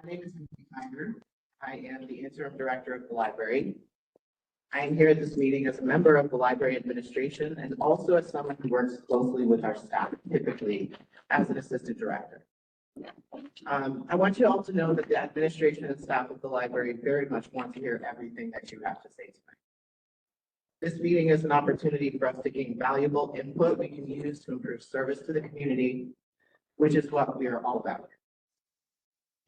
name is Nikki Kinder. I am the interim director of the library. I am here at this meeting as a member of the library administration and also as someone who works closely with our staff, typically as an assistant director. I want you all to know that the administration and staff of the library very much want to hear everything that you have to say tonight. This meeting is an opportunity for us to gain valuable input we can use to improve service to the community, which is what we are all about.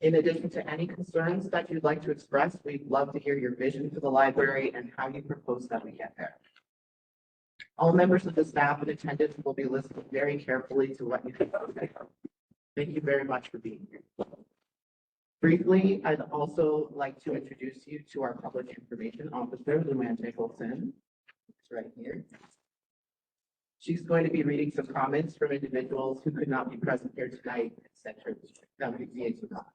In addition to any concerns that you'd like to express, we'd love to hear your vision for the library and how you propose that we get there. All members of the staff in attendance will be listening very carefully to what you think of today. Thank you very much for being here. Briefly, I'd also like to introduce you to our public information officer, Luann Nicholson. It's right here. She's going to be reading some comments from individuals who could not be present here tonight and sent her via email.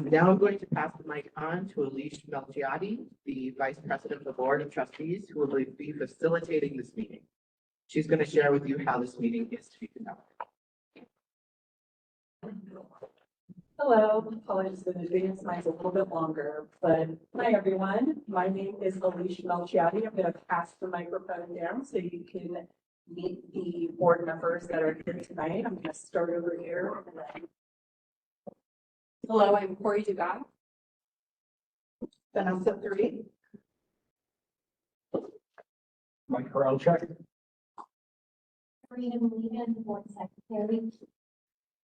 Now I'm going to pass the mic on to Alicia Melchiati, the Vice President of the Board of Trustees, who will be facilitating this meeting. She's going to share with you how this meeting is to be conducted. Hello, apologies in advance, mine's a little bit longer, but hi everyone. My name is Alicia Melchiati. I'm going to pass the microphone down so you can meet the board members that are here tonight. I'm going to start over here. Hello, I'm Corey Dugas. Vanessa 3. Mike Karalchuk. Freedom Legan, Board Secretary.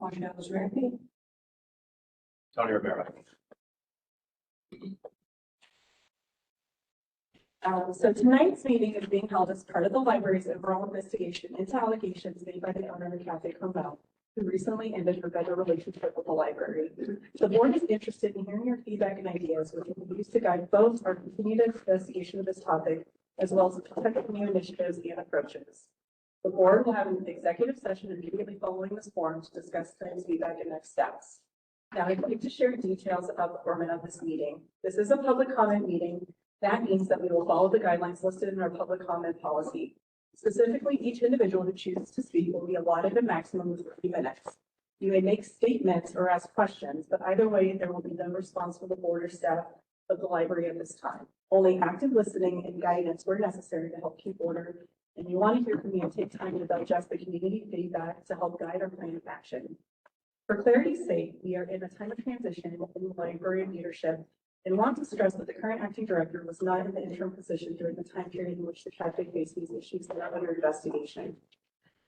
Monica Ozraki. Tony Rivera. So tonight's meeting is being held as part of the library's overall investigation into allegations made by the owner of Cafe Carmel, who recently ended her better relationship with the library. The board is interested in hearing your feedback and ideas, which will be used to guide both our continued investigation of this topic, as well as the potential new initiatives and approaches. The board will have an executive session immediately following this forum to discuss tonight's feedback and next steps. Now, I'd like to share details about the format of this meeting. This is a public comment meeting. That means that we will follow the guidelines listed in our public comment policy. Specifically, each individual who chooses to speak will be allotted a maximum of 30 minutes. You may make statements or ask questions, but either way, there will be no response from the board or staff of the library at this time. Only active listening and guidance were necessary to help keep order, and you want to hear from me and take time to digest the community feedback to help guide our plan of action. For clarity's sake, we are in a time of transition in library leadership and want to stress that the current acting director was not in the interim position during the time period in which the cafe faced these issues that are under investigation.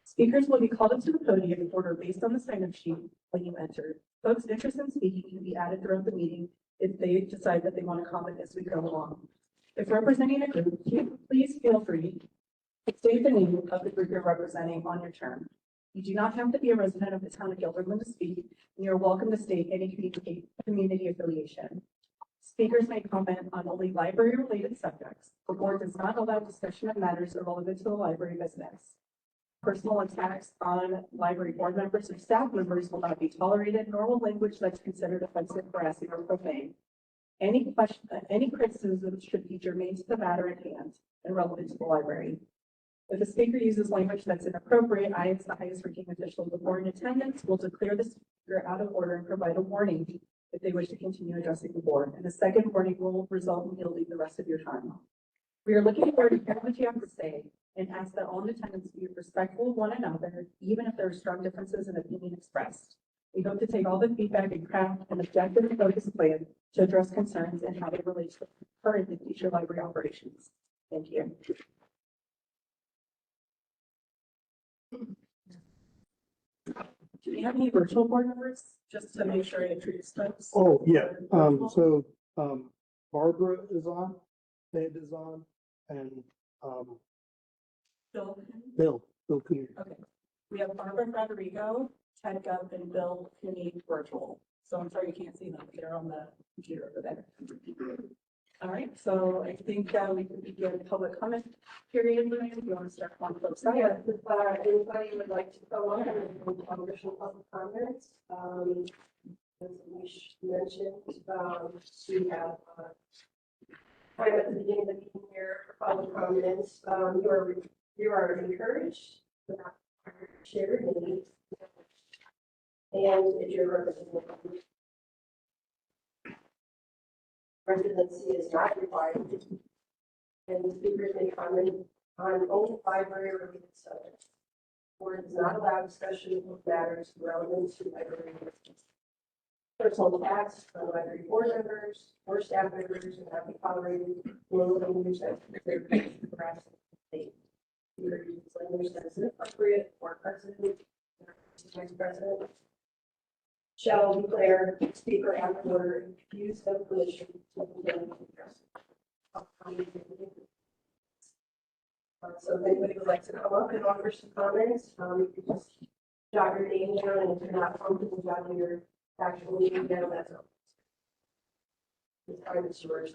Speakers will be called up to the podium in order based on the sign-up sheet when you enter. Folks interested in speaking can be added throughout the meeting if they decide that they want to comment as we go along. If representing a group, please feel free to state the name of the group you're representing on your turn. You do not have to be a resident of the town of Gilderland to speak, and you're welcome to state any community affiliation. Speakers may comment on only library-related subjects. The board does not allow discussion of matters irrelevant to the library business. Personal attacks on library board members or staff members will not be tolerated, nor will language that's considered offensive, harassing, or profane. Any criticism should be germane to the matter at hand and relevant to the library. If a speaker uses language that's inappropriate, I, as the highest ranking official of the board in attendance, will declare the speaker out of order and provide a warning if they wish to continue addressing the board. And a second warning will result in yielding the rest of your time. We are looking forward to hearing what you have to say and ask that all in attendance be respectful of one another, even if there are strong differences in opinion expressed. We hope to take all the feedback and craft an objective and focused plan to address concerns and how they relate to current and future library operations. Thank you. Do we have any virtual board members, just to make sure I introduce folks? Oh, yeah. Barbara is on, Ed is on, and Bill. Bill Cooney. Okay. We have Barbara Federico, Ted Gubb, and Bill Cooney virtual. So I'm sorry you can't see them. They're on the computer over there. All right. So I think we can begin public comment period. If you want to start on folks. Yeah, if anybody would like to go on and additional public comments, as we mentioned, we have time at the beginning of the meeting here for public comments. You are encouraged, but not shared needs. And if you're representing residency is not required. And the speakers may comment on only library-related subjects. Board does not allow discussion of matters relevant to library business. Personal attacks on library board members or staff members and not be tolerated will language that harassment. Either use language that is inappropriate or president, or vice president shall declare speaker out of order and refuse of permission to begin address. So if anybody would like to come up and offer some comments, you can just jot your name down, and if you're not comfortable jotting your actual name down, that's all. The time is yours.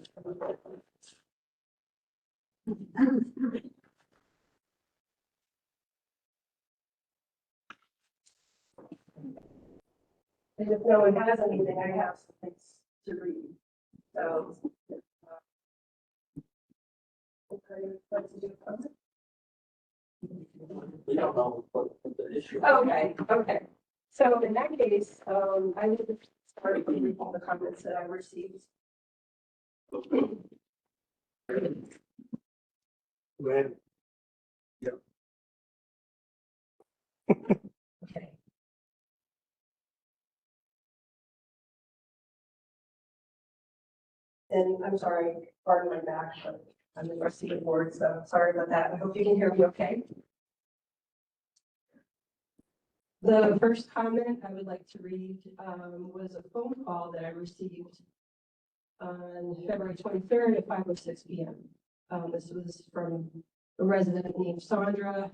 And if no one has anything, I have some things to read. So. Okay, like to do a comment? We don't know what the issue. Okay. So in that case, I need to start reading all the comments that I received. When, Okay. And I'm sorry, pardon my back, but I'm in the receiving board, so sorry about that. I hope you can hear me okay. The first comment I would like to read was a phone call that I received on February 23rd at 5:06 p.m. This was from a resident named Sandra.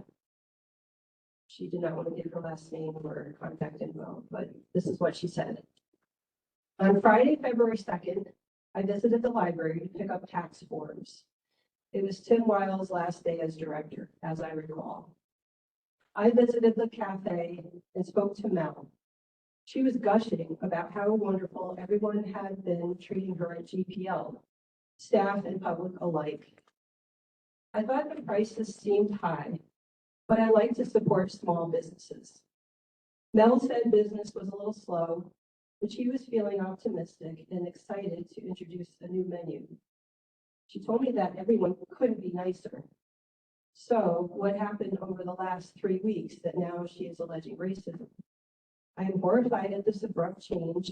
She did not want to give her last name or contact info, but this is what she said. On Friday, February 2nd, I visited the library to pick up tax forms. It was Tim Wiles' last day as director, as I recall. I visited the cafe and spoke to Mel. She was gushing about how wonderful everyone had been treating her at GPL, staff and public alike. I thought the prices seemed high, but I like to support small businesses. Mel said business was a little slow, but she was feeling optimistic and excited to introduce a new menu. She told me that everyone couldn't be nicer. So what happened over the last 3 weeks that now she is alleging racism? I am horrified at this abrupt change.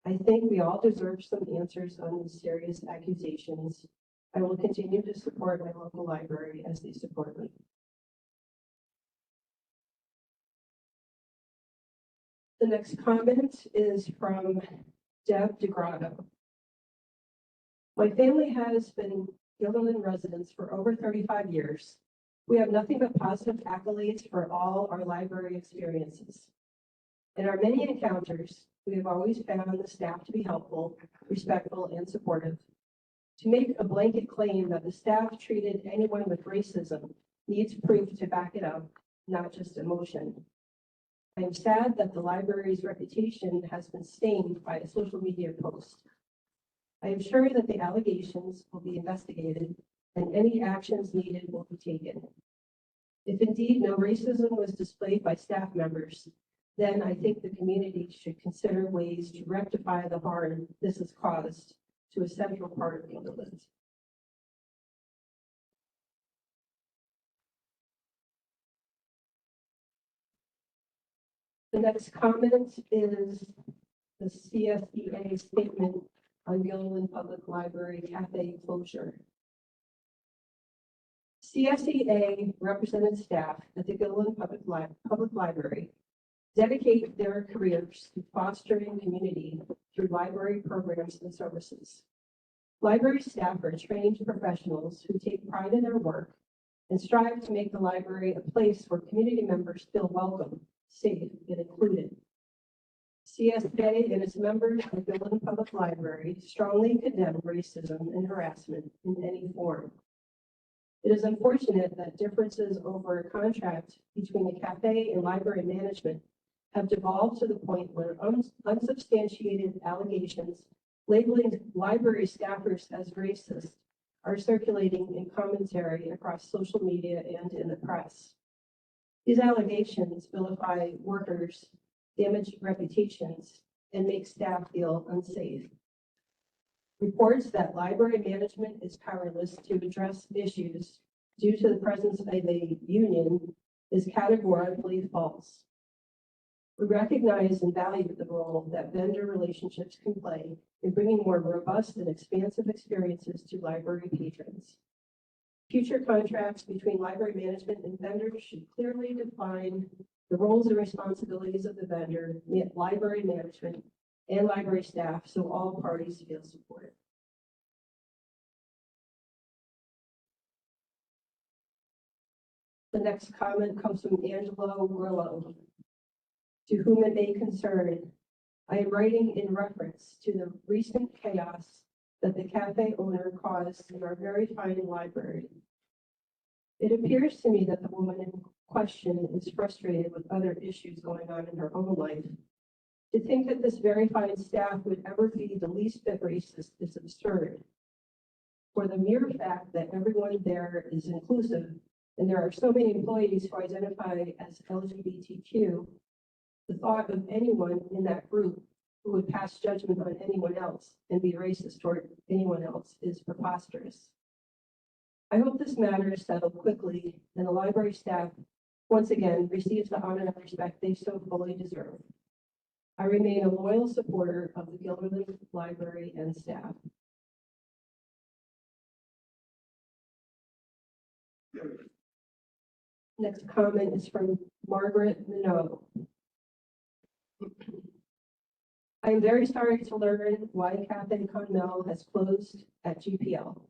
I think we all deserve some answers on these serious accusations. I will continue to support my local library as they support me. The next comment is from Deb DeGrotto. My family has been Guilderland residents for over 35 years. We have nothing but positive accolades for all our library experiences. In our many encounters, we have always found the staff to be helpful, respectful, and supportive. To make a blanket claim that the staff treated anyone with racism needs proof to back it up, not just emotion. I am sad that the library's reputation has been stained by a social media post. I am sure that the allegations will be investigated and any actions needed will be taken. If indeed no racism was displayed by staff members, then I think the community should consider ways to rectify the harm this has caused to a central part of Guilderland. The next comment is the CSEA statement on Guilderland Public Library cafe closure. CSEA represented staff at the Guilderland Public Library dedicate their careers to fostering community through library programs and services. Library staff are trained professionals who take pride in their work and strive to make the library a place where community members feel welcome, safe, and included. CSA and its members of the Guilderland Public Library strongly condemn racism and harassment in any form. It is unfortunate that differences over a contract between the cafe and library management have devolved to the point where unsubstantiated allegations labeling library staffers as racist are circulating in commentary across social media and in the press. These allegations vilify workers, damage reputations, and make staff feel unsafe. Reports that library management is powerless to address issues due to the presence of a union is categorically false. We recognize and value the role that vendor relationships can play in bringing more robust and expansive experiences to library patrons. Future contracts between library management and vendors should clearly define the roles and responsibilities of the vendor, library management, and library staff so all parties feel supported. The next comment comes from Angelo Grillo. To whom it may concern, I am writing in reference to the recent chaos that the cafe owner caused in our very fine library. It appears to me that the woman in question is frustrated with other issues going on in her own life. To think that this very fine staff would ever be the least bit racist is absurd. For the mere fact that everyone there is inclusive and there are so many employees who identify as LGBTQ, the thought of anyone in that group who would pass judgment on anyone else and be racist toward anyone else is preposterous. I hope this matter is settled quickly and the library staff once again receives the honor and respect they so fully deserve. I remain a loyal supporter of the Guilderland Library and staff. Next comment is from Margaret Minot. I am very sorry to learn why Cafe Conmel has closed at GPL.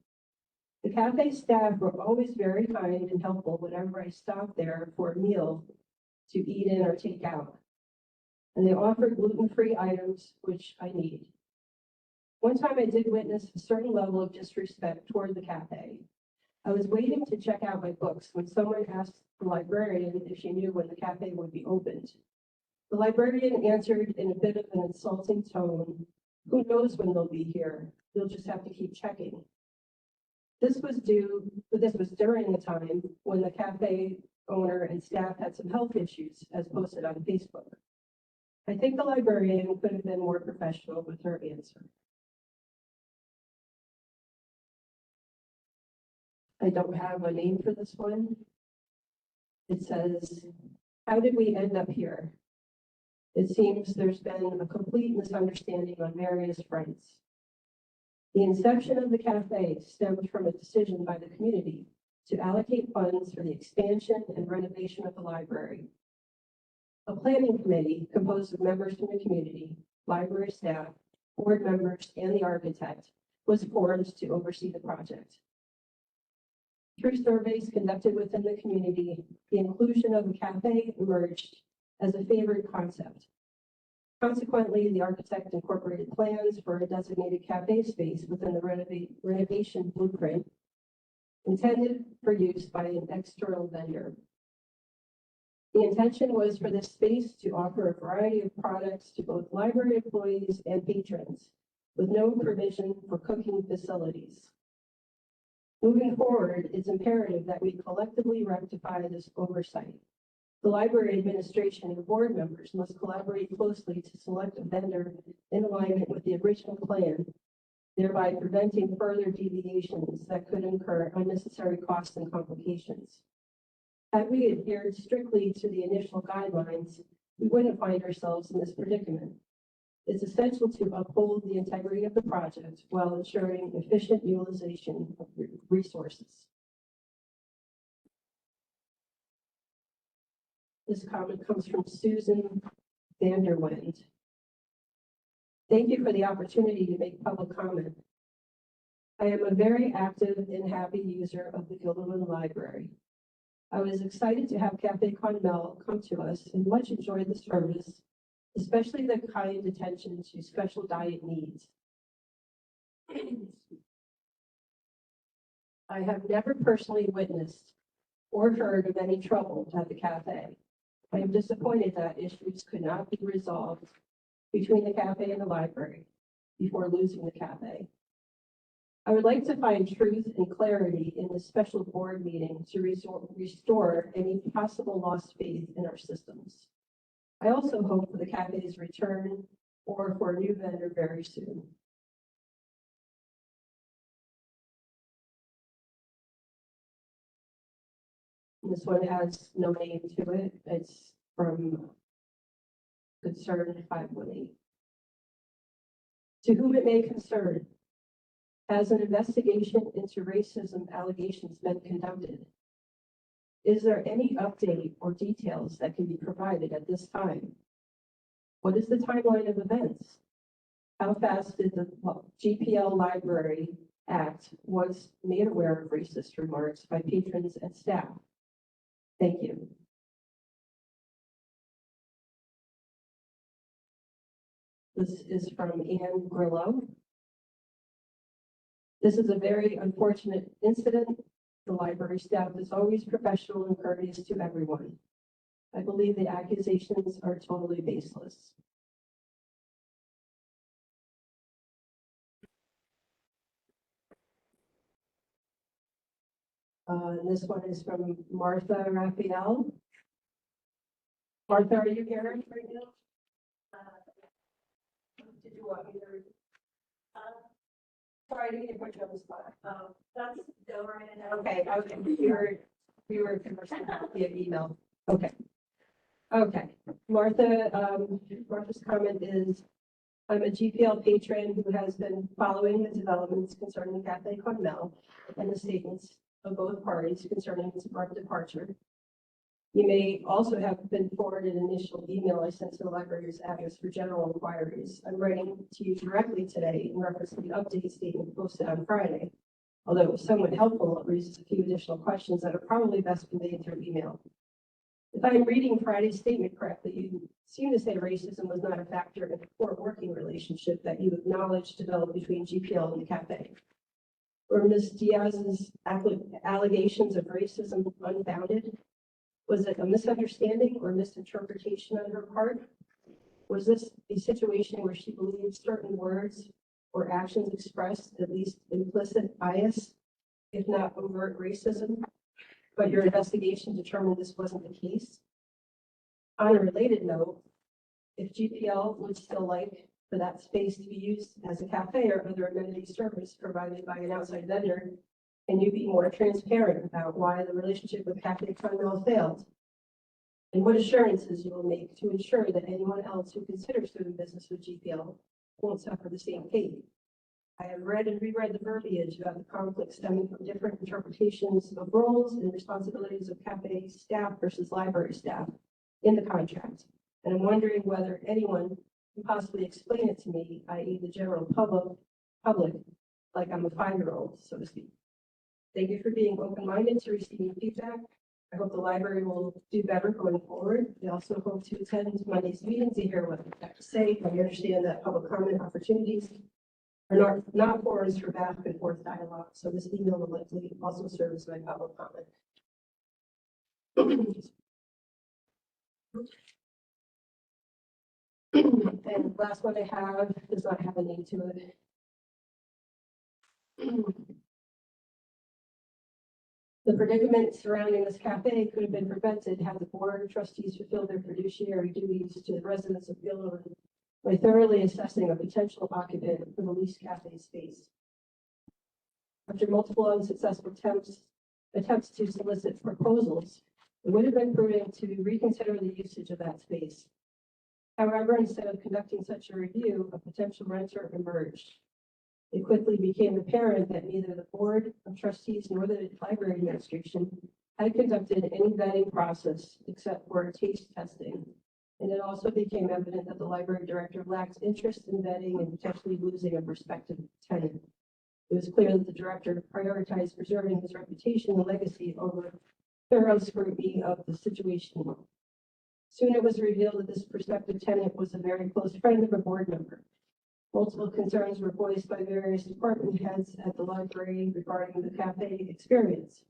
The cafe staff were always very kind and helpful whenever I stopped there for a meal to eat in or take out. And they offered gluten-free items, which I need. One time I did witness a certain level of disrespect toward the cafe. I was waiting to check out my books when someone asked the librarian if she knew when the cafe would be opened. The librarian answered in a bit of an insulting tone, "Who knows when they'll be here? You'll just have to keep checking." This was during the time when the cafe owner and staff had some health issues as posted on Facebook. I think the librarian could have been more professional with her answer. I don't have a name for this one. It says, "How did we end up here? It seems there's been a complete misunderstanding on various fronts. The inception of the cafe stemmed from a decision by the community to allocate funds for the expansion and renovation of the library. A planning committee composed of members from the community, library staff, board members, and the architect was formed to oversee the project. Through surveys conducted within the community, the inclusion of the cafe emerged as a favored concept. Consequently, the architect incorporated plans for a designated cafe space within the renovation blueprint intended for use by an external vendor. The intention was for this space to offer a variety of products to both library employees and patrons, with no provision for cooking facilities. Moving forward, it's imperative that we collectively rectify this oversight. The library administration and board members must collaborate closely to select a vendor in alignment with the original plan, thereby preventing further deviations that could incur unnecessary costs and complications. Had we adhered strictly to the initial guidelines, we wouldn't find ourselves in this predicament. It's essential to uphold the integrity of the project while ensuring efficient utilization of resources." This comment comes from Susan Vanderwend. "Thank you for the opportunity to make public comment. I am a very active and happy user of the Guilderland Library. I was excited to have Cafe Conmel come to us and much enjoyed the service, especially the kind attention to special diet needs. I have never personally witnessed or heard of any trouble at the cafe. I am disappointed that issues could not be resolved between the cafe and the library before losing the cafe. I would like to find truth and clarity in this special board meeting to restore any possible lost faith in our systems. I also hope for the cafe's return or for a new vendor very soon." This one has no name to it. It's from Concern 518. To whom it may concern, has an investigation into racism allegations been conducted? Is there any update or details that can be provided at this time? What is the timeline of events? How fast did the GPL Library act once made aware of racist remarks by patrons and staff? Thank you. This is from Anne Grillo. This is a very unfortunate incident. The library staff is always professional and courteous to everyone. I believe the accusations are totally baseless. And this one is from Martha Raphael. Martha, are you here right now? Did you want me to? Sorry, I didn't get put you on the spot. That's Delran and Okay, we were conversing via email. Okay. Okay, Martha's comment is, I'm a GPL patron who has been following the developments concerning Cafe Carmel and the statements of both parties concerning its abrupt departure. You may also have been forwarded an initial email I sent to the library's address for general inquiries. I'm writing to you directly today in reference to the update statement posted on Friday. Although it was somewhat helpful, it raises a few additional questions that are probably best conveyed through email. If I'm reading Friday's statement correctly, you seem to say racism was not a factor in the poor working relationship that you acknowledged developed between GPL and the cafe. Were Ms. Diaz's allegations of racism unfounded? Was it a misunderstanding or misinterpretation on her part? Was this a situation where she believed certain words or actions expressed at least implicit bias, if not overt racism, but your investigation determined this wasn't the case? On a related note, if GPL would still like for that space to be used as a cafe or other amenity service provided by an outside vendor, can you be more transparent about why the relationship with Cafe Carmel failed? And what assurances you will make to ensure that anyone else who considers doing business with GPL won't suffer the same fate? I have read and reread the verbiage about the conflict stemming from different interpretations of roles and responsibilities of cafe staff versus library staff in the contract. And I'm wondering whether anyone can possibly explain it to me, i.e. the general public, like I'm a 5-year-old, so to speak. Thank you for being open-minded to receiving feedback. I hope the library will do better going forward. We also hope to attend Monday's meetings to hear what they have to say. I understand that public comment opportunities are not forums for back and forth dialogue, so this email will likely also serve as my public comment. And the last one I have does not have a name to it. The predicament surrounding this cafe could have been prevented had the board of trustees fulfilled their fiduciary duties to the residents of Gilroy by thoroughly assessing a potential occupant for the leased cafe space. After multiple unsuccessful attempts to solicit proposals, it would have been prudent to reconsider the usage of that space. However, instead of conducting such a review, a potential renter emerged. It quickly became apparent that neither the board of trustees nor the library administration had conducted any vetting process except for taste testing. And it also became evident that the library director lacked interest in vetting and potentially losing a prospective tenant. It was clear that the director prioritized preserving his reputation and legacy over thorough scrutiny of the situation. Soon it was revealed that this prospective tenant was a very close friend of a board member. Multiple concerns were voiced by various department heads at the library regarding the cafe experience.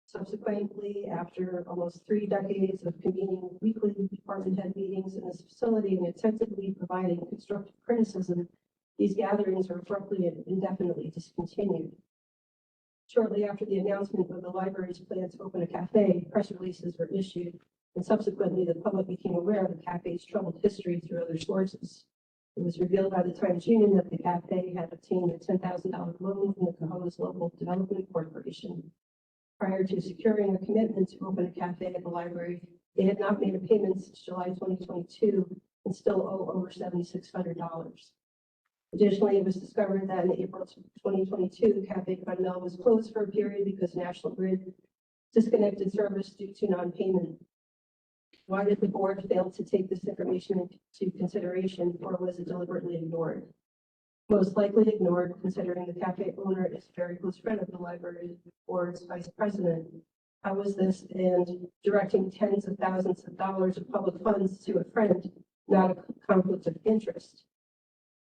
Subsequently, after almost 3 decades of convening weekly department head meetings in this facility and attentively providing constructive criticism, these gatherings were abruptly and indefinitely discontinued. Shortly after the announcement of the library's plan to open a cafe, press releases were issued, and subsequently the public became aware of the cafe's troubled history through other sources. It was revealed by the Times Union that the cafe had obtained a $10,000 loan from the Cohoes Local Development Corporation. Prior to securing a commitment to open a cafe at the library, they had not made a payment since July 2022 and still owe over $7,600. Additionally, it was discovered that in April 2022, Cafe Carmel was closed for a period because National Grid disconnected service due to non-payment. Why did the board fail to take this information into consideration, or was it deliberately ignored? Most likely ignored, considering the cafe owner is a very close friend of the library board's vice president. How was this and directing tens of thousands of dollars of public funds to a friend not a conflict of interest?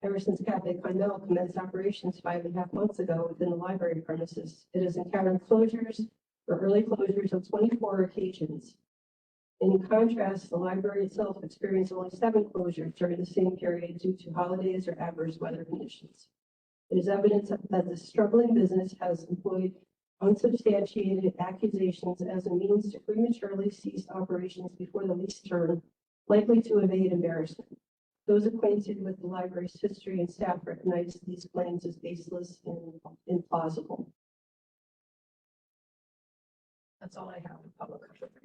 Ever since Cafe Carmel commenced operations 5.5 months ago within the library premises, it has encountered closures or early closures on 24 occasions. In contrast, the library itself experienced only 7 closures during the same period due to holidays or adverse weather conditions. It is evident that the struggling business has employed unsubstantiated accusations as a means to prematurely cease operations before the lease term, likely to evade embarrassment. Those acquainted with the library's history and staff recognize these claims as baseless and implausible. That's all I have in public comment.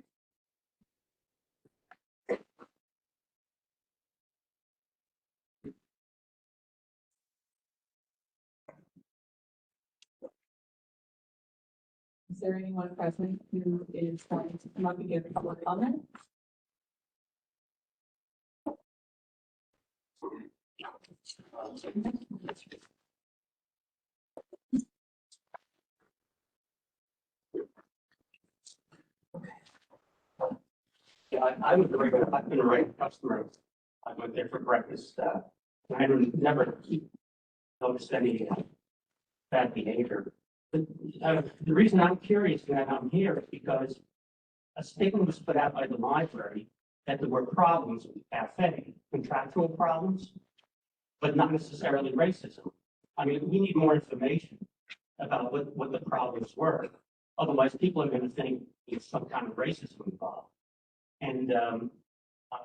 Is there anyone present who is going to come up and give public comment? Yeah, I'm a regular, I've been a regular customer. I went there for breakfast, and I don't never noticed any bad behavior. But, the reason I'm curious that I'm here is because a statement was put out by the library that there were problems with the cafe, contractual problems, but not necessarily racism. I mean, we need more information about what the problems were. Otherwise, people are going to think there's some kind of racism involved. And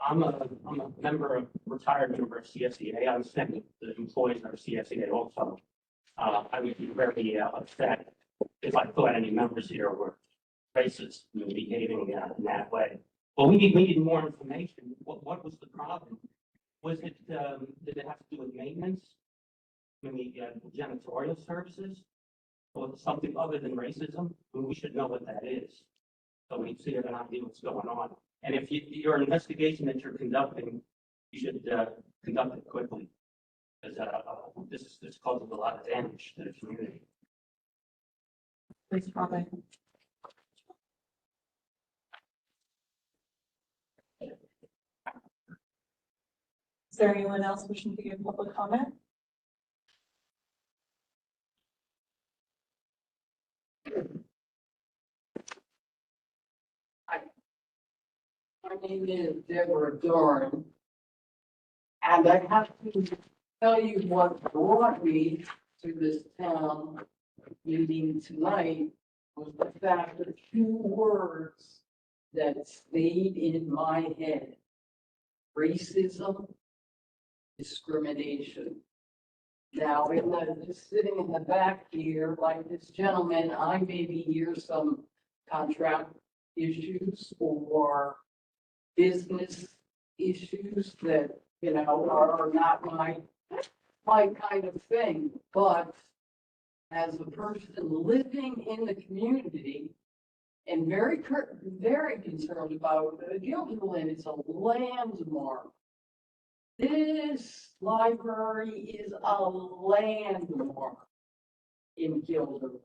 I'm a retired member of CSEA. I'm saying the employees of CSEA also. I would be very upset if I thought any members here were racist and behaving in that way. But we need more information. What was the problem? Was it, did it have to do with maintenance? Maybe janitorial services? Or something other than racism? I mean, we should know what that is. So we see an idea what's going on. And if your investigation that you're conducting, you should conduct it quickly. Because this causes a lot of damage to the community. Please comment. Is there anyone else wishing to give public comment? My name is Deborah Dorn. And I have to tell you what brought me to this town meeting tonight was the fact of 2 words that stayed in my head. Racism, discrimination. Now, just sitting in the back here, like this gentleman, I maybe hear some contract issues or business issues that, you know, are not my kind of thing. But as a person living in the community and very concerned about Guilderland, it's a landmark. This library is a landmark in Guilderland.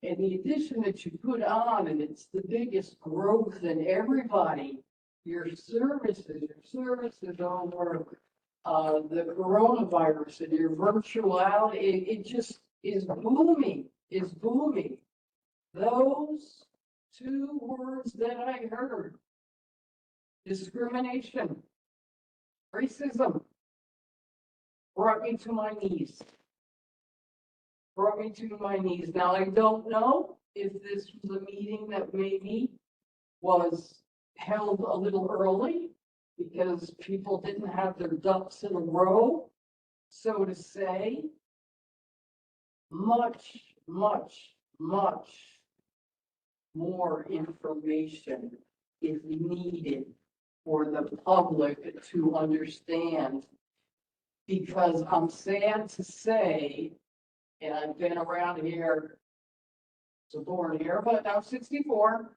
And the addition that you put on, and it's the biggest growth in everybody, your services over the coronavirus and your virtuality, it just is booming, Those 2 words that I heard, discrimination, racism, brought me to my knees. Now, I don't know if this was a meeting that maybe was held a little early because people didn't have their ducks in a row, so to say. Much more information is needed for the public to understand. Because I'm sad to say, and I've been around here, so born here, but now 64.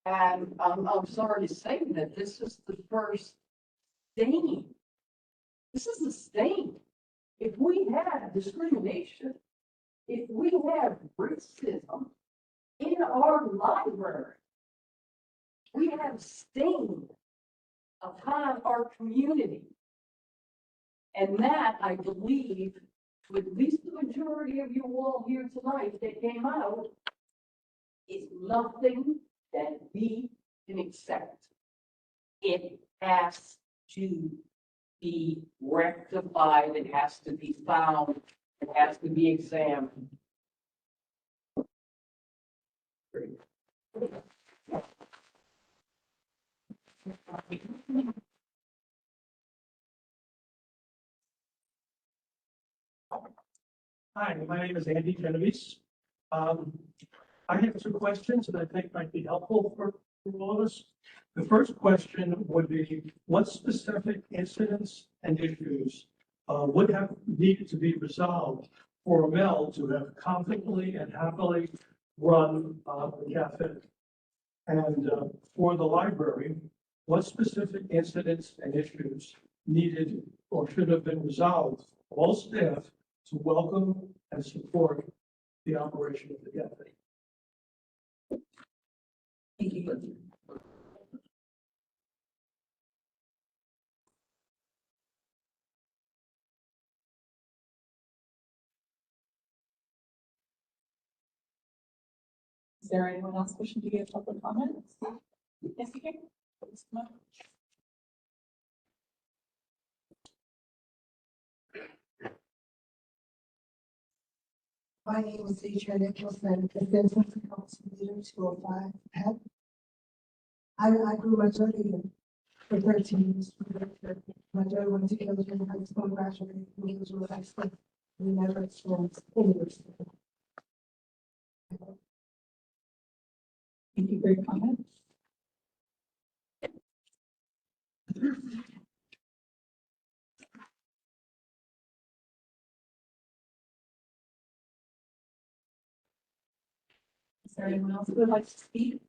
And I'm sorry to say that this is the first stain. This is the stain. If we have discrimination, if we have racism in our library, we have stain upon our community. And that, I believe, to at least the majority of you all here tonight that came out, is nothing that we can accept. It has to be rectified, it has to be found, it has to be examined. Hi, my name is Andy Genovese. I have two questions that I think might be helpful for all of us. The first question would be, what specific incidents and issues would have needed to be resolved for Mel to have confidently and happily run the cafe? And for the library, what specific incidents and issues needed or should have been resolved for all staff to welcome and support the operation of the cafe? Thank you. Is there anyone else wishing to give public comments? Yes, you can. Please come up. My name is Adrian Nicholson, Assistant Council Leader 205 Head. I grew my journey here for 13 years. My journey went to Gilligan High School, graduated from Gilligan High School. We never experienced any racism. Thank you for your comments. Is there anyone else who would like to speak?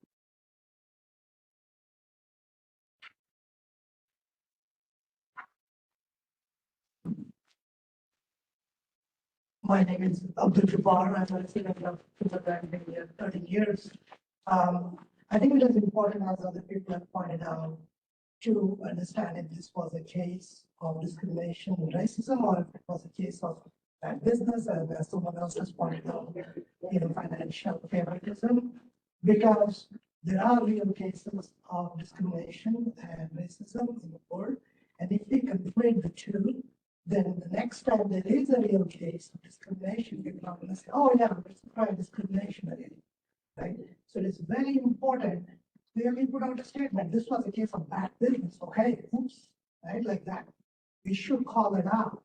My name is Abdul Jabbar. I'm a resident of Kindergarten here 30 years. I think it is important, as other people have pointed out, to understand if this was a case of discrimination and racism, or if it was a case of bad business, as someone else has pointed out, financial favoritism, because there are real cases of discrimination and racism in the world. And if we conflate the two, then the next time there is a real case of discrimination, people are going to say, oh yeah, let's try discrimination again, right? So it's very important to clearly put out a statement. This was a case of bad business, okay, oops, right, like that. We should call it out.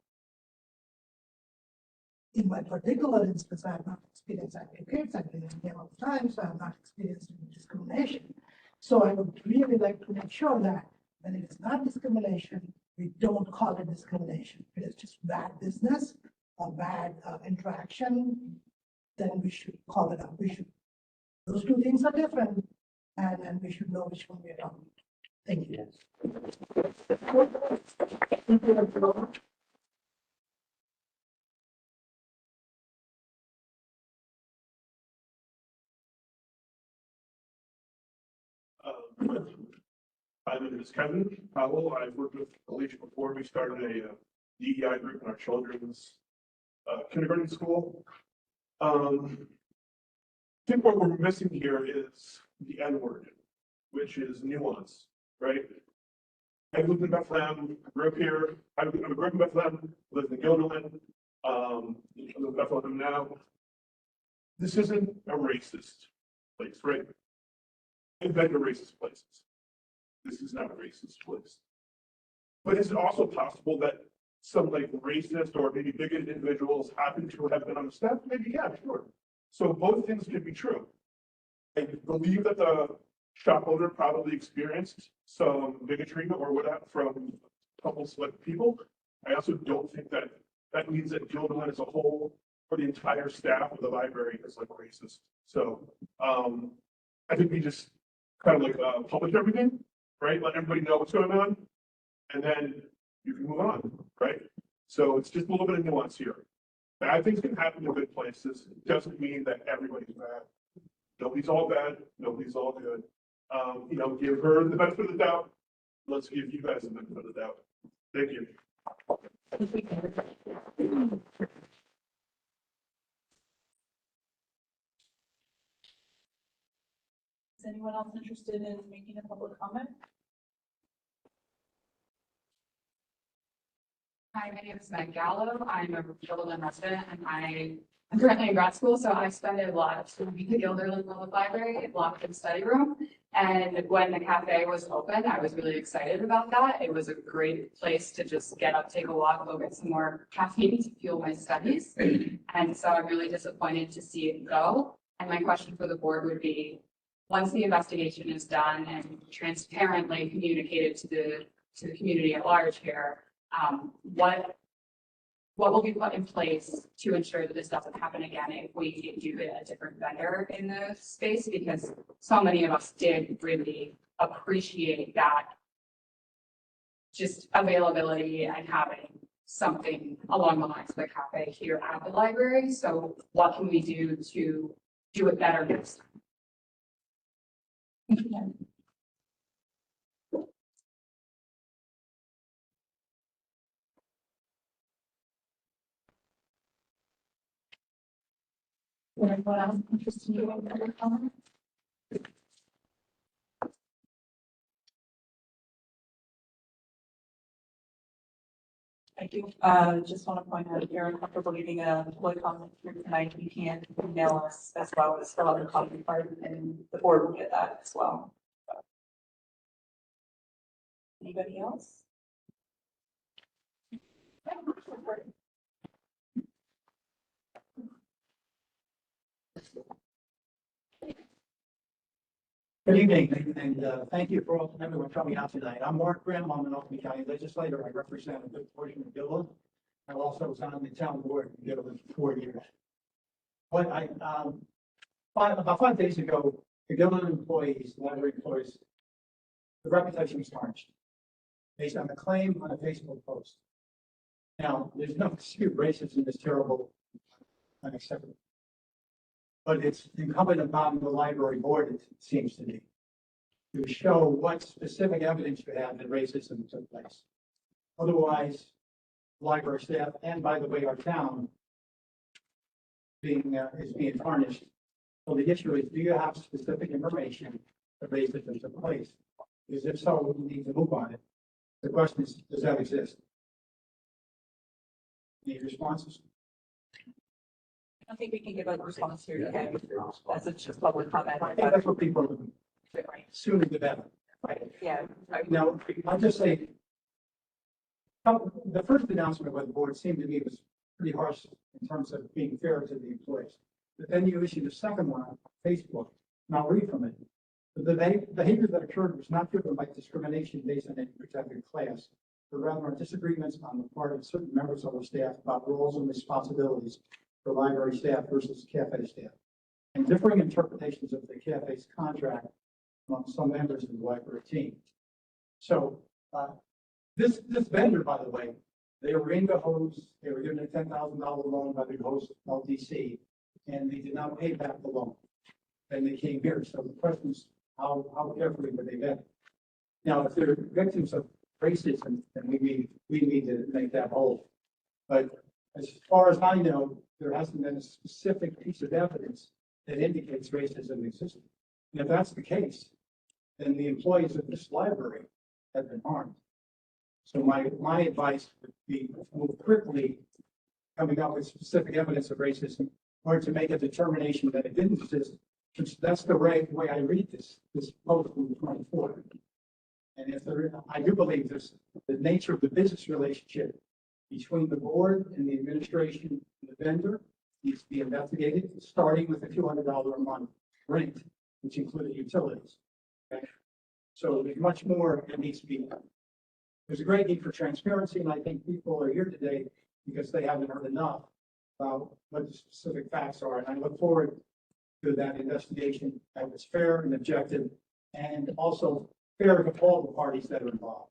In my particular instance, I have not experienced active kids. I've been in here all the time, so I have not experienced discrimination. So I would really like to make sure that when it is not discrimination, we don't call it discrimination. If it is just bad business or bad interaction, then we should call it out. We should. Those two things are different, and we should know which one we are talking about. Thank you. My name is Kevin Powell. I've worked with Alicia before. We started a DEI group in our children's kindergarten school. I think what we're missing here is the N word, which is nuance, right? I lived in Bethlehem, grew up here. I grew up in Bethlehem, lived in Guilderland, I live in Bethlehem now. This isn't a racist place, right? I've been to racist places. This is not a racist place. But is it also possible that some like racist or maybe bigoted individuals happen to have been on the staff? Maybe, yeah, sure. So both things could be true. I believe that the shop owner probably experienced some bigotry or whatever from a couple select people. I also don't think that that means that Gilderland as a whole or the entire staff of the library is like racist. So, I think we just kind of like, publish everything, right? Let everybody know what's going on. And then you can move on, right? So it's just a little bit of nuance here. Bad things can happen in good places. It doesn't mean that everybody's bad. Nobody's all bad. Nobody's all good. Give her the benefit of the doubt. Let's give you guys the benefit of the doubt. Thank you. Is anyone else interested in making a public comment? Hi, my name is Meg Gallo. I'm a Gilderland resident and I'm currently in grad school, so I spend a lot of time in the Gilderland Public Library, locked in study room. And when the cafe was open, I was really excited about that. It was a great place to just get up, take a walk, go get some more caffeine to fuel my studies. And so I'm really disappointed to see it go. And my question for the board would be, once the investigation is done and transparently communicated to the community at large here, what will be put in place to ensure that this doesn't happen again if we do get a different vendor in the space? Because so many of us did really appreciate that just availability and having something along the lines of the cafe here at the library. So what can we do to do it better next time? Would anyone else interested in making a public comment? I do, just want to point out, if you're uncomfortable giving a public comment here tonight, you can email us as well as fill out the comment part, and the board will get that as well. Anybody else? Good evening, and thank you for everyone coming out tonight. I'm Mark Grimm. I'm an Albany County legislator. I represent a good portion of Gilderland. I also was on the town board in Gilderland for 4 years. But about 5 days ago, the Gilderland employees, the library employees, the reputation was tarnished based on a claim on a Facebook post. Now, there's no dispute racism is terrible, unacceptable. But it's incumbent upon the library board, it seems to me, to show what specific evidence you have that racism took place. Otherwise, library staff, and by the way, our town is being tarnished. So the issue is, do you have specific information that racism took place? Because if so, we need to move on it. The question is, does that exist? Any responses? I think we can give a response here, okay, as it's just public comment. I think that's what people are looking for. Sooner the better. Right, yeah. Now, I'll just say, the first announcement by the board seemed to me was pretty harsh in terms of being fair to the employees. But then you issued a second one on Facebook, and I'll read from it. The behavior that occurred was not driven by discrimination based on any protected class, but rather on disagreements on the part of certain members of the staff about roles and responsibilities for library staff versus cafe staff, and differing interpretations of the cafe's contract among some members of the library team. So this vendor, by the way, they were in the hose, they were given a $10,000 loan by the host LDC, and they did not pay back the loan. And they came here. So the question is, how carefully were they vetted? Now, if they're victims of racism, then we need to make that whole. But as far as I know, there hasn't been a specific piece of evidence that indicates racism existed. And if that's the case, then the employees of this library have been harmed. So my advice would be to move quickly, coming up with specific evidence of racism, or to make a determination that it didn't exist. Which that's the way I read this post from the 24th. And if there, I do believe there's the nature of the business relationship between the board and the administration and the vendor needs to be investigated, starting with a $200 a month rent which included utilities. Okay? So there's much more that needs to be done. There's a great need for transparency, and I think people are here today because they haven't heard enough about what the specific facts are. And I look forward to that investigation that was fair and objective, and also fair to all the parties that are involved.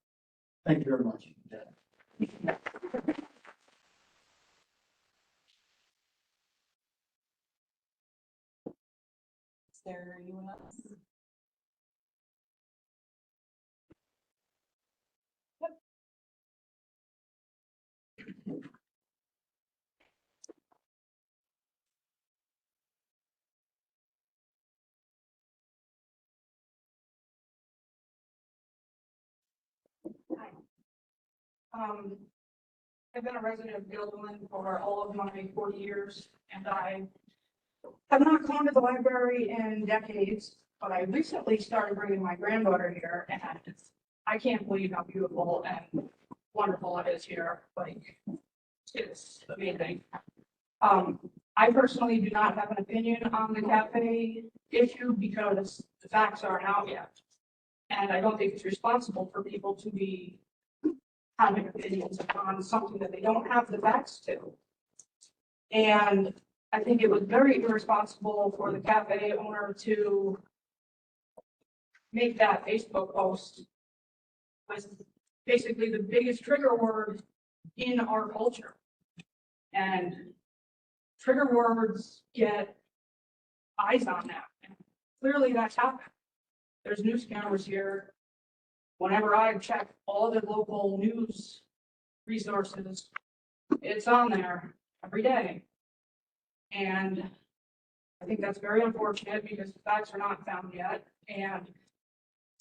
Thank you very much. Is there anyone else? I've been a resident of Gilderland for all of my 40 years, and I have not gone to the library in decades, but I recently started bringing my granddaughter here, and I can't believe how beautiful and wonderful it is here. Like, it's amazing. I personally do not have an opinion on the cafe issue because the facts aren't out yet. And I don't think it's responsible for people to be having opinions on something that they don't have the facts to. And I think it was very irresponsible for the cafe owner to make that Facebook post with basically the biggest trigger word in our culture. And trigger words get eyes on that. And clearly that's happened. There's news cameras here. Whenever I check all the local news resources, it's on there every day. And I think that's very unfortunate because the facts are not found yet. And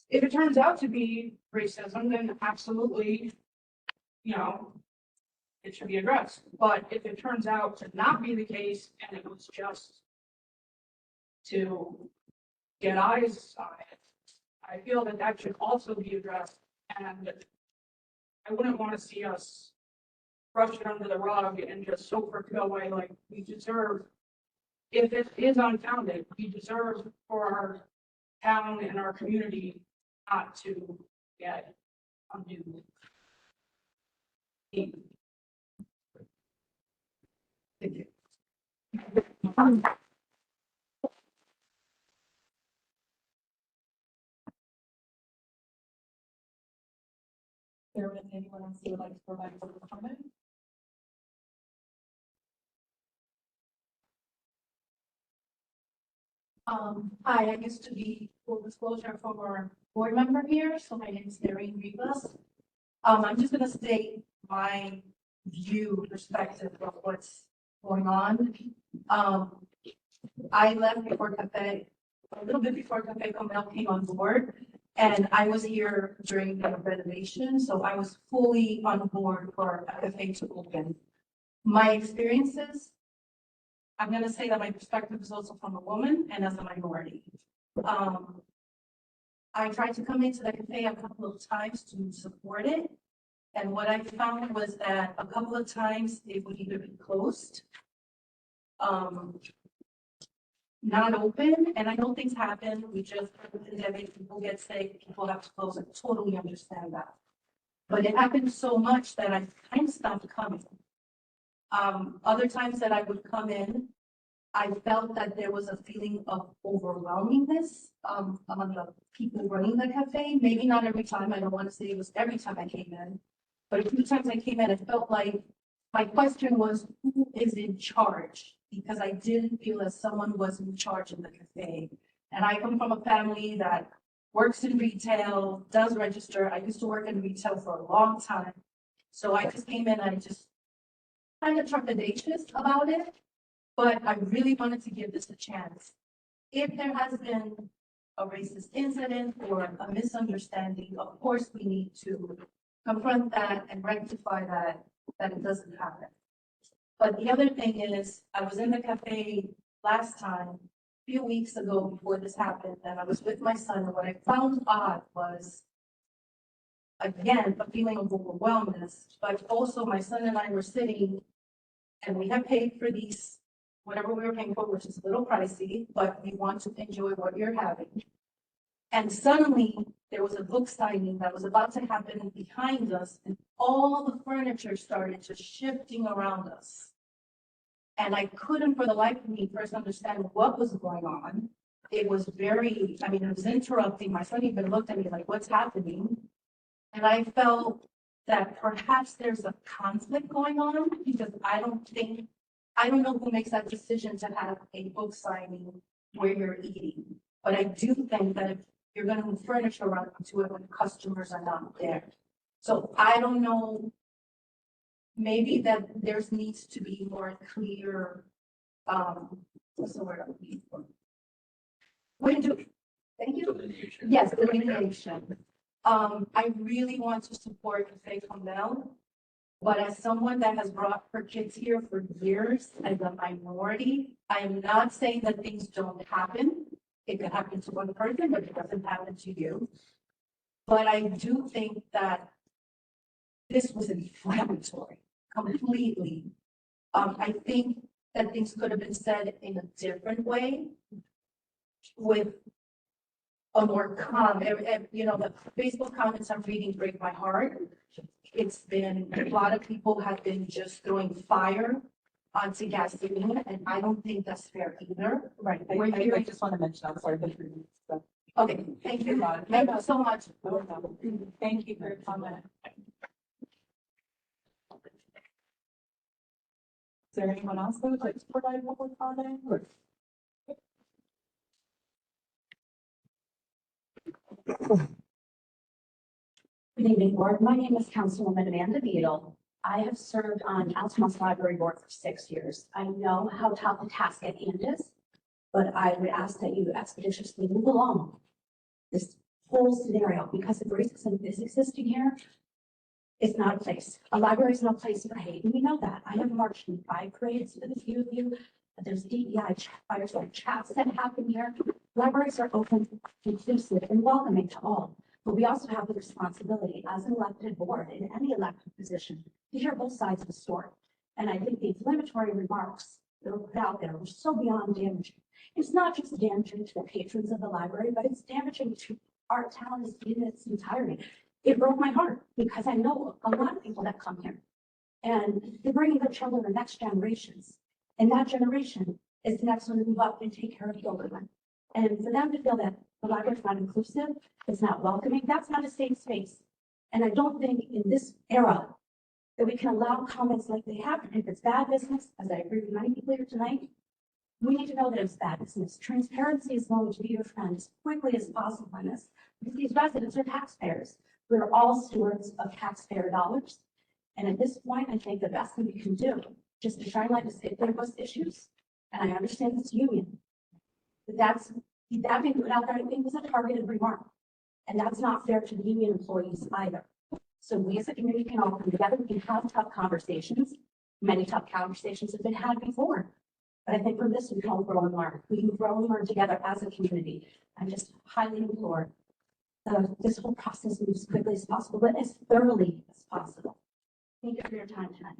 if it turns out to be racism, then absolutely, you know, it should be addressed. But if it turns out to not be the case and it was just to get eyes on it, I feel that that should also be addressed. And I wouldn't want to see us brush it under the rug and just so forget away. Like, we deserve, if it is unfounded, we deserve for our town and our community not to get undue. Thank you. There is anyone else who would like to provide public comment? Hi, I used to be, full disclosure, former board member here, so my name is Darlene Rivas. I'm just gonna state my view, perspective of what's going on. I left before Cafe, a little bit before Cafe Comel came on board, and I was here during the renovation, so I was fully on board for a cafe to open. My experiences, I'm gonna say that my perspective is also from a woman and as a minority. I tried to come into the cafe a couple of times to support it. And what I found was that a couple of times it would either be closed, not open, and I know things happen. We just, the pandemic, people get sick, people have to close. I totally understand that. But it happened so much that I kind of stopped coming. Other times that I would come in, I felt that there was a feeling of overwhelmingness among the people running the cafe. Maybe not every time. I don't want to say it was every time I came in, but a few times I came in, it felt like my question was, who is in charge? Because I didn't feel as someone was in charge in the cafe. And I come from a family that works in retail, does register. I used to work in retail for a long time. So I just came in and I just kind of trepidatious about it, but I really wanted to give this a chance. If there has been a racist incident or a misunderstanding, of course we need to confront that and rectify that it doesn't happen. But the other thing is, I was in the cafe last time, a few weeks ago before this happened, and I was with my son, and what I found odd was, again, a feeling of overwhelmness, but also my son and I were sitting, and we had paid for these whatever we were paying for, which is a little pricey, but we want to enjoy what you're having. And suddenly, there was a book signing that was about to happen behind us, and all the furniture started just shifting around us. And I couldn't for the life of me first understand what was going on. It was very, I mean, it was interrupting. My son even looked at me like, what's happening? And I felt that perhaps there's a conflict going on because I don't know who makes that decision to have a book signing where you're eating. But I do think that if you're gonna move furniture around to it when customers are not there. So I don't know, maybe that there's needs to be more clear, what's the word I'm looking for? When do, thank you. Delineation. Yes, delineation. I really want to support Faith Hamel, but as someone that has brought her kids here for years as a minority, I am not saying that things don't happen. It could happen to one person, but it doesn't happen to you. But I do think that this was inflammatory, completely. I think that things could have been said in a different way with a more calm, you know, the Facebook comments I'm reading break my heart. It's been, a lot of people have been just throwing fire onto Gasolina, and I don't think that's fair either. Right, I just want to mention, I'm sorry, but Okay, thank you. Thank you so much. thank you for your comment. Is there anyone else that would like to provide public comment? Good evening, board. My name is Councilwoman Amanda Beadle. I have served on Altamonte Library Board for 6 years. I know how tough the task at hand is, but I would ask that you expeditiously move along this whole scenario, because if racism is existing here, it's not a place. A library is no place for hate, and we know that. I have marched in 5 grades with a few of you. There's DEI fireside chats that happen here. Libraries are open, inclusive, and welcoming to all. But we also have the responsibility as an elected board in any elected position to hear both sides of the story. And I think the inflammatory remarks that were put out there were so beyond damaging. It's not just damaging to the patrons of the library, but it's damaging to our town in its entirety. It broke my heart because I know a lot of people that come here and they're bringing their children, the next generations. And that generation is the next one to move up and take care of the older one. And for them to feel that the library is not inclusive, it's not welcoming, that's not a safe space. And I don't think in this era that we can allow comments like they have. If it's bad business, as I agree with many people here tonight, we need to know that it's bad business. Transparency is going to be your friend as quickly as possible on this, because these residents are taxpayers. We're all stewards of taxpayer dollars. And at this point, I think the best thing we can do, just to shine light to say there was issues, and I understand this union, but that being put out there, I think was a targeted remark. And that's not fair to the union employees either. So we as a community can all come together, we can have tough conversations. Many tough conversations have been had before. But I think from this, we can all grow and learn. We can grow and learn together as a community. I just highly implore this whole process moves as quickly as possible, but as thoroughly as possible. Thank you for your time tonight.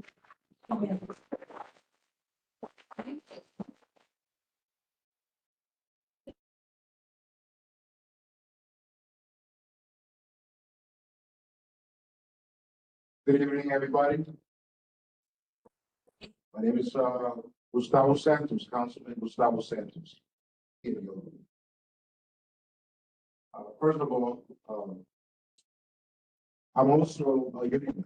Good evening, everybody. My name is Gustavo Santos, Councilman Gustavo Santos. Here we go. First of all, I'm also a union.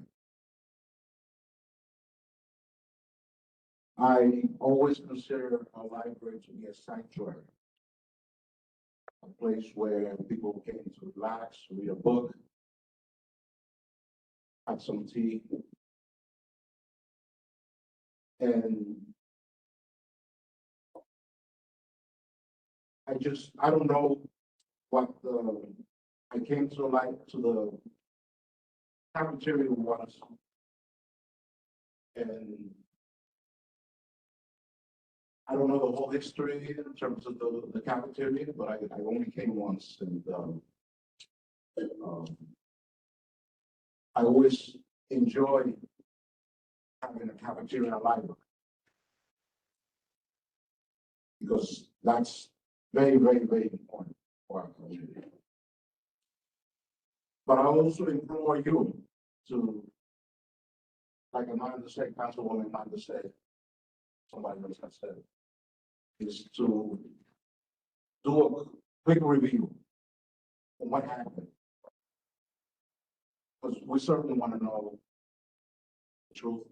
I always consider a library to be a sanctuary, a place where people can to relax, read a book, have some tea, and I don't know what I came to the cafeteria once, and I don't know the whole history in terms of the cafeteria, but I only came once, and I always enjoy having a cafeteria in a library. because that's very, very, very important for our community. But I also implore you to, like Amanda said, Councilwoman Amanda said, somebody else has said, is to do a quick review of what happened. Because we certainly want to know the truth.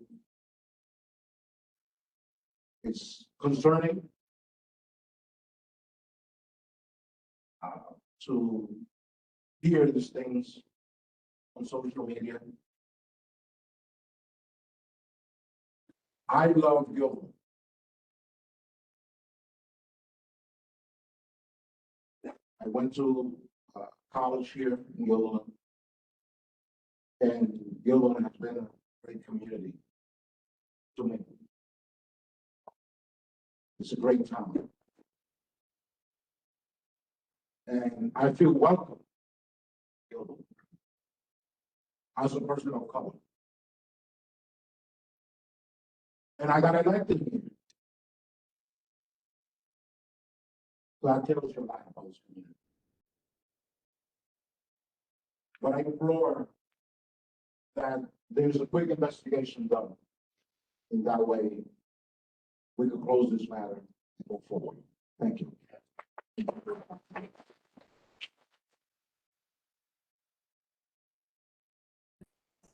It's concerning to hear these things on social media. I love Gilbert. I went to college here in Gilbert, and Gilbert has been a great community to me. It's a great town. And I feel welcome as a person of color. And I got elected here. So that tells you a lot about this community. But I implore that there's a quick investigation done. In that way, we can close this matter and go forward. Thank you.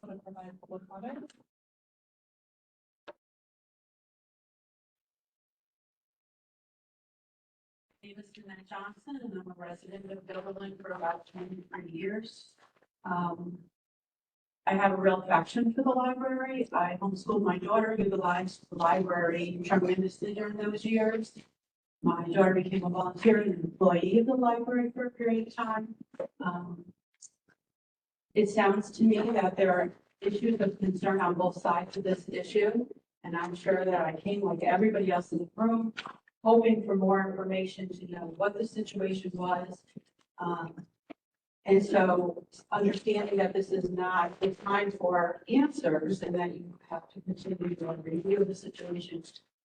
Want to provide public comment? My name is Jeanette Johnson, and I'm a resident of Gilderland for about 23 years. I have a real affection for the library. I homeschooled my daughter, utilized the library tremendously during those years. My daughter became a volunteer and an employee of the library for a period of time. It sounds to me that there are issues of concern on both sides of this issue, and I'm sure that I came like everybody else in the room, hoping for more information to know what the situation was. And so understanding that this is not a time for answers and that you have to continue to review the situation,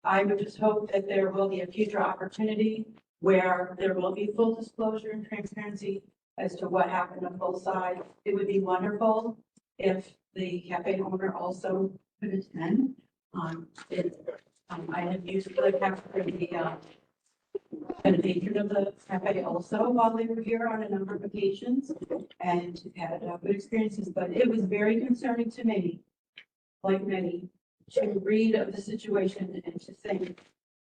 I would just hope that there will be a future opportunity where there will be full disclosure and transparency as to what happened on both sides. It would be wonderful if the cafe owner also could attend. I have used the cafeteria, been a patron of the cafe also while they were here on a number of occasions and had good experiences, but it was very concerning to me, like many, to read of the situation and to think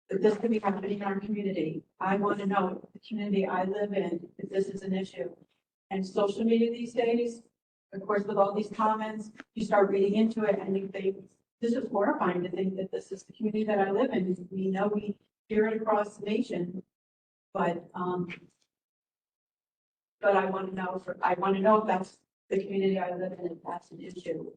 that this could be happening in our community. I want to know the community I live in, if this is an issue. And social media these days, of course, with all these comments, you start reading into it and you think, this is horrifying to think that this is the community that I live in. We know we hear it across the nation, but I want to know if that's the community I live in, if that's an issue.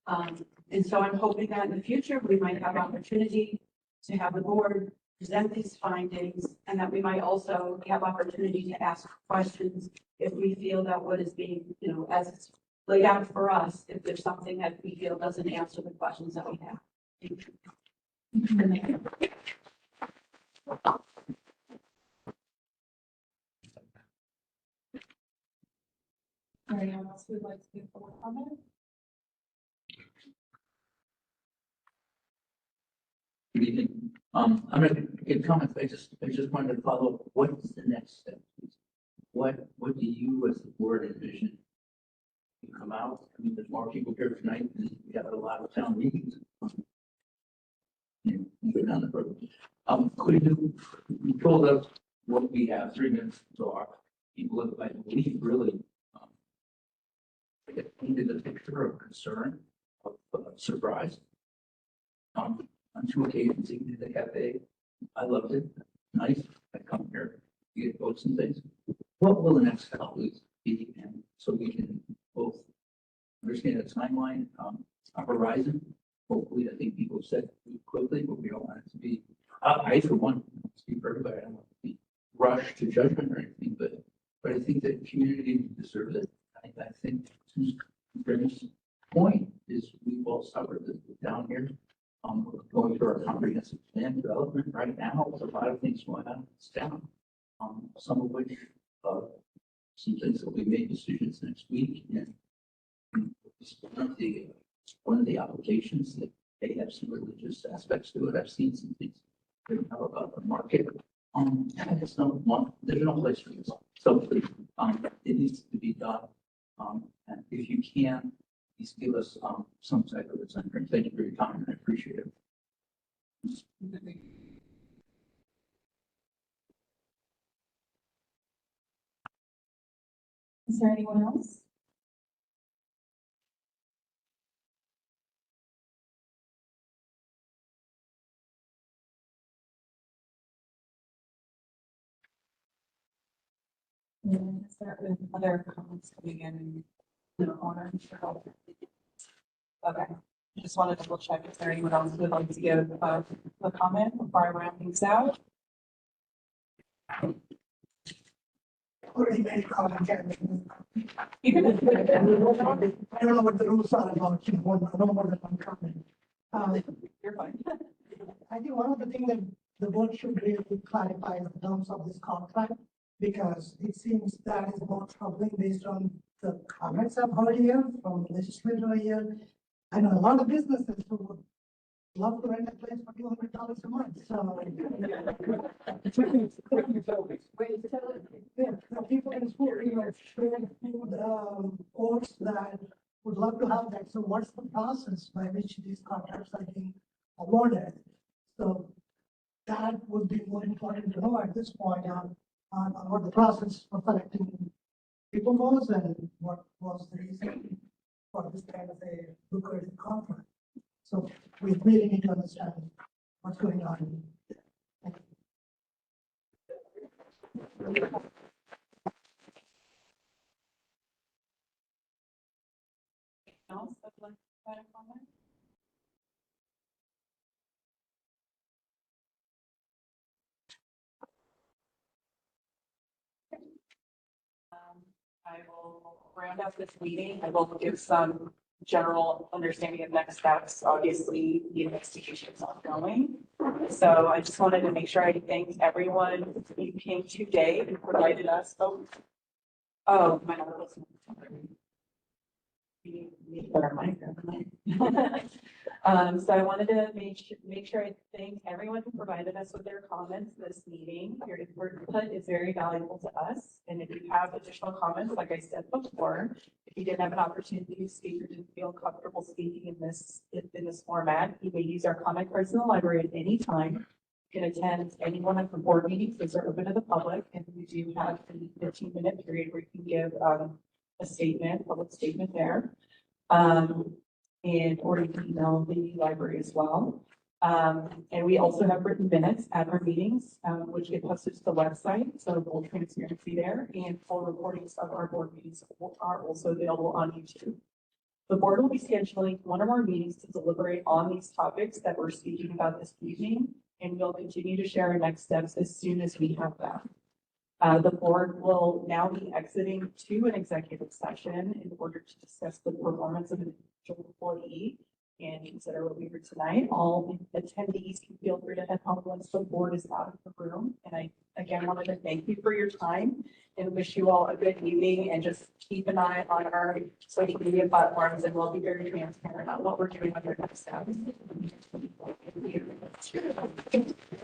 And so I'm hoping that in the future, we might have opportunity to have the board present these findings, and that we might also have opportunity to ask questions if we feel that what is being, as it's laid out for us, if there's something that we feel doesn't answer the questions that we have. Thank you. Anyone else who would like to give public comment? Good evening. I'm going to give comments. I just wanted to follow up. What is the next step? What do you as the board envision? You come out. I mean, there's more people here tonight than we have at a lot of town meetings. You go down the road. Could you told us what we have 3 minutes to our people, I believe, really painted a picture of concern, of surprise. On 2 occasions, even at the cafe, I loved it. Nice. I come here to get votes and things. What will the next step be? And so we can both understand the timeline, a horizon. Hopefully, I think people said quickly, but we don't want it to be. I for one, speak for everybody. I don't want to be rushed to judgment or anything, but I think that community deserves it. I think Susan's point is we've all suffered this down here. we're going through our comprehensive plan development right now, with a lot of things going on in this town. Some of which, some things that we make decisions next week, and it's one of the applications that they have some religious aspects to it. I've seen some things about the market. And I just don't want, there's no place for this. So please, it needs to be done. And if you can, please give us, some type of incentive. Thank you for your time, and I appreciate it. Is there anyone else? Is there other comments coming in the corner? Okay, I just wanted to double check. Is there anyone else who would like to give a comment before I round things out? Already made a comment. You can. I don't know what the rules are about, you know, no more than one comment. You're fine. I think one of the things that the board should really clarify is the terms of this contract, because it seems that is more troubling based on the comments I've heard here from the legislature here. I know a lot of businesses who would love to rent a place for $200 a month, so. Yeah, the people in school, you know, sharing food, course that would love to have that. So what's the process by which these contracts are being awarded? So that would be more important to know at this point on what the process for selecting people was and what was the reason for this kind of a lucrative contract. So we really need to understand what's going on. Thank you. Else that would like to add a comment? I will round out this meeting. I will give some general understanding of next steps. Obviously, the investigation is ongoing. So I just wanted to make sure I thank everyone who came today and provided us. Oh, my other listener. So I wanted to make sure I thank everyone who provided us with their comments this meeting. Your input is very valuable to us. And if you have additional comments, like I said before, if you didn't have an opportunity to speak or didn't feel comfortable speaking in this format, you may use our comment cards in the library at any time. You can attend any one of the board meetings. Those are open to the public, and we do have a 15-minute period where you can give a statement, public statement there. Or you can email the library as well. And we also have written minutes at our meetings, which get posted to the website. So full transparency there, and full recordings of our board meetings are also available on YouTube. The board will be scheduling one or more meetings to deliberate on these topics that we're speaking about this evening, and we'll continue to share our next steps as soon as we have them. The board will now be exiting to an executive session in order to discuss the performance of an individual employee and consider what we heard tonight. All attendees can feel free to head home once the board is out of the room. And I again wanted to thank you for your time and wish you all a good evening, and just keep an eye on our social media platforms, and we'll be very transparent on what we're doing with our next steps.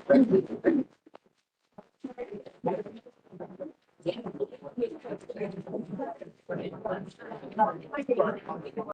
Thank you.